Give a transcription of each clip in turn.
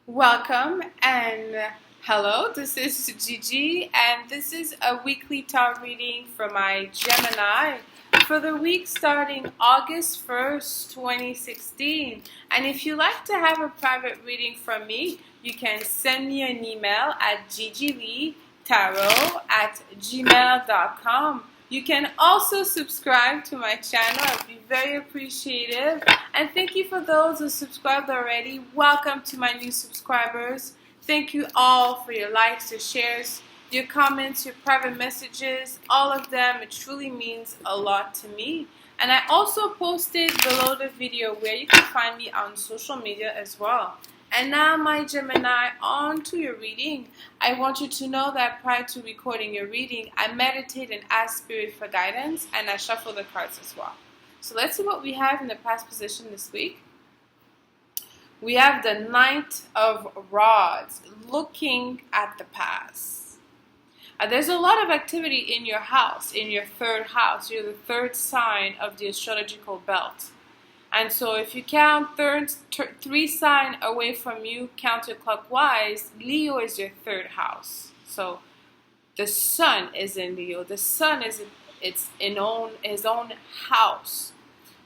Welcome and hello, this is Gigi and this is a weekly tarot reading for my Gemini for the week starting August 1st, 2016. And if you like to have a private reading from me, you can send me an email at gigileetarot@gmail.com. You can also subscribe to my channel. I'd be very appreciative. And thank you for those who subscribed already. Welcome to my new subscribers. Thank you all for your likes, your shares, your comments, your private messages. All of them. It truly means a lot to me. And I also posted below the video where you can find me on social media as well. And now, my Gemini, on to your reading. I want you to know that prior to recording your reading, I meditate and ask Spirit for guidance, and I shuffle the cards as well. So let's see what we have in the past position this week. We have the Knight of Rods, looking at the past. There's a lot of activity in your house, in your third house. You're the third sign of the astrological belt. And so if you count three signs away from you counterclockwise, Leo is your third house. So the sun is in Leo. The sun is his own house.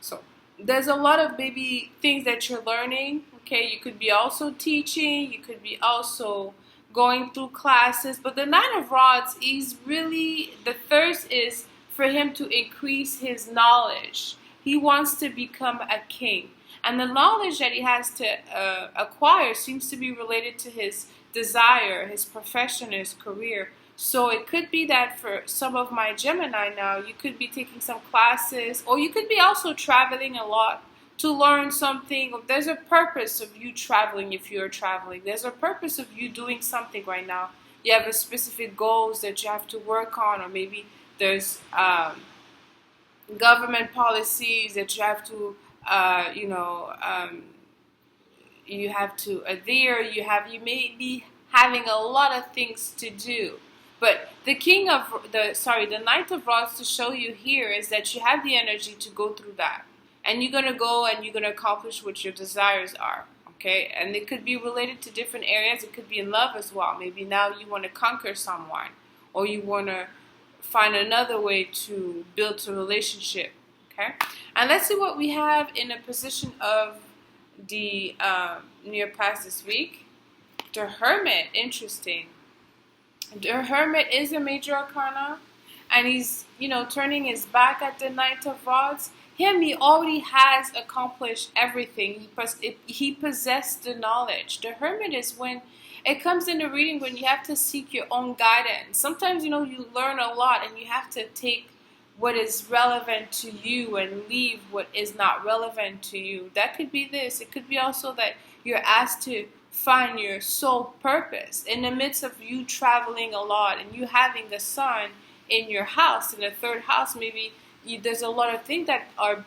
So there's a lot of maybe things that you're learning. Okay, you could be also teaching. You could be also going through classes. But the Knight of Rods, he's really, the thirst is for him to increase his knowledge. He wants to become a king. And the knowledge that he has to acquire seems to be related to his desire, his profession, his career. So it could be that for some of my Gemini now, you could be taking some classes, or you could be also traveling a lot to learn something. There's a purpose of you traveling if you're traveling. There's a purpose of you doing something right now. You have a specific goals that you have to work on, or maybe there's government policies that you have to, you have to adhere. You may be having a lot of things to do. But the the Knight of Rods to show you here is that you have the energy to go through that. And you're going to go and you're going to accomplish what your desires are. Okay? And it could be related to different areas. It could be in love as well. Maybe now you want to conquer someone, or you want to find another way to build a relationship. Okay? And let's see what we have in a position of the near past this week. The Hermit, interesting. The Hermit is a major arcana, and he's, turning his back at the Knight of Rods. He already has accomplished everything. He possessed the knowledge. The Hermit is when it comes in the reading when you have to seek your own guidance. Sometimes, you learn a lot and you have to take what is relevant to you and leave what is not relevant to you. That could be this. It could be also that you're asked to find your soul purpose in the midst of you traveling a lot and you having the sun in your house, in the third house. Maybe there's a lot of things that are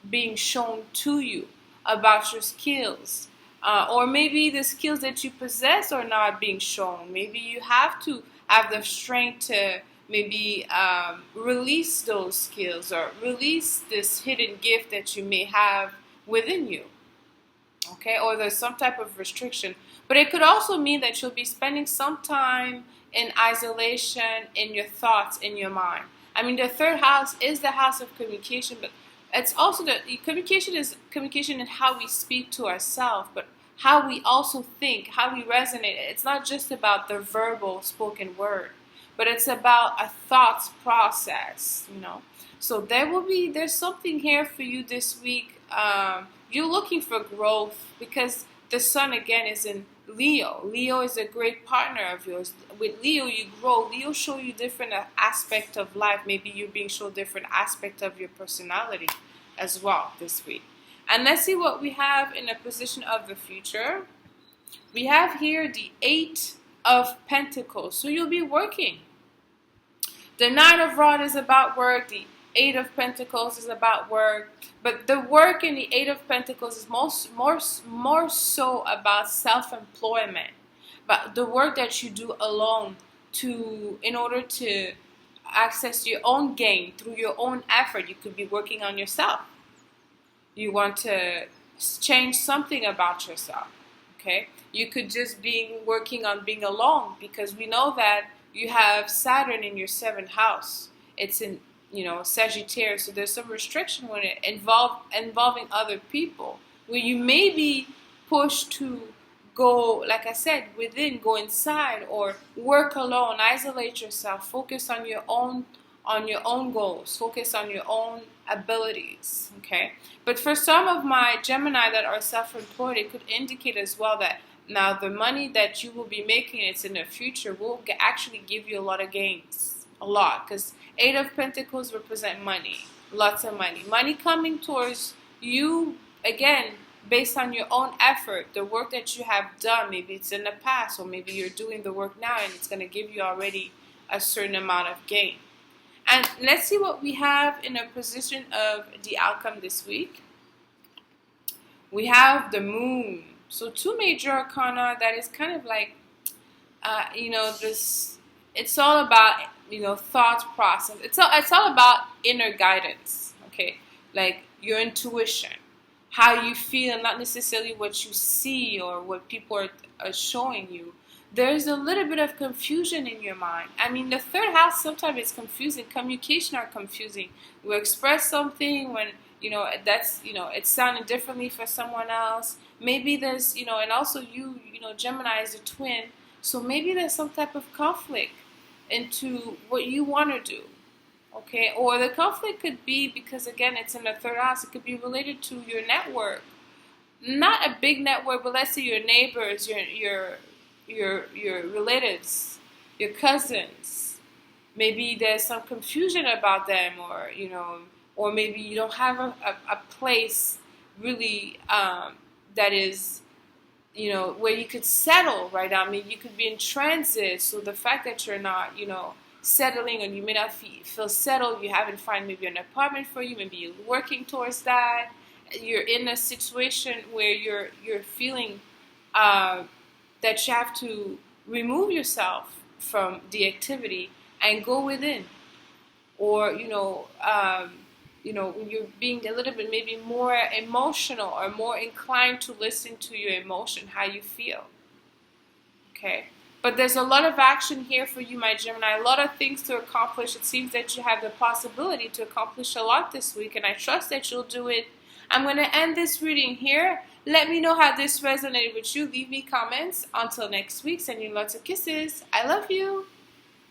being shown to you about your skills. Or maybe the skills that you possess are not being shown. Maybe you have to have the strength to maybe release those skills or release this hidden gift that you may have within you. Okay, or there's some type of restriction. But it could also mean that you'll be spending some time in isolation in your thoughts, in your mind. I mean, the third house is the house of communication, but it's also communication in how we speak to ourselves, but how we also think, how we resonate. It's not just about the verbal spoken word, but it's about a thoughts process, So there's something here for you this week. You're looking for growth because the sun again is in Leo. Leo is a great partner of yours. With Leo, you grow. Leo show you different aspects of life. Maybe you're being shown different aspects of your personality as well this week. And let's see what we have in a position of the future. We have here the 8 of Pentacles. So you'll be working. The 9 of Rods is about work. The 8 of Pentacles is about work. But the work in the 8 of Pentacles is more so about self-employment. But the work that you do alone in order to access your own gain through your own effort. You could be working on yourself. You want to change something about yourself. Okay, you could just be working on being alone, because we know that you have Saturn in your seventh house. It's in, Sagittarius, so there's some restriction when it involving other people, where you may be pushed to go, like I said, within, go inside, or work alone, isolate yourself, focus on your own goals, focus on your own abilities. Okay, but for some of my Gemini that are self-employed, it could indicate as well that now the money that you will be making, it's in the future, will actually give you a lot of gains, a lot, because Eight of Pentacles represent money, lots of money coming towards you, again, based on your own effort, the work that you have done. Maybe it's in the past, or maybe you're doing the work now, and it's going to give you already a certain amount of gain. And let's see what we have in a position of the outcome this week. We have the Moon. So two major arcana that is kind of like, this, it's all about, thought process. It's all about inner guidance, okay? Like your intuition, how you feel, not necessarily what you see or what people are showing you. There's a little bit of confusion in your mind. I mean, the third house, sometimes it's confusing. Communication are confusing. We express something when, it's sounding differently for someone else. Maybe there's, and also Gemini is a twin. So maybe there's some type of conflict into what you want to do. Okay, or the conflict could be because, again, it's in the third house. It could be related to your network. Not a big network, but let's say your neighbors, your relatives, your cousins. Maybe there's some confusion about them, or maybe you don't have a place really that is, where you could settle right now. I mean, you could be in transit, so the fact that you're not, settling, and you may not feel settled, you haven't found maybe an apartment for you, maybe you're working towards that, you're in a situation where you're feeling that you have to remove yourself from the activity and go within, or when you're being a little bit maybe more emotional or more inclined to listen to your emotion, how you feel. Okay, but there's a lot of action here for you, my Gemini, a lot of things to accomplish. It seems that you have the possibility to accomplish a lot this week, and I trust that you'll do it. I'm going to end this reading here. Let me know how this resonated with you. Leave me comments. Until next week, sending lots of kisses. I love you.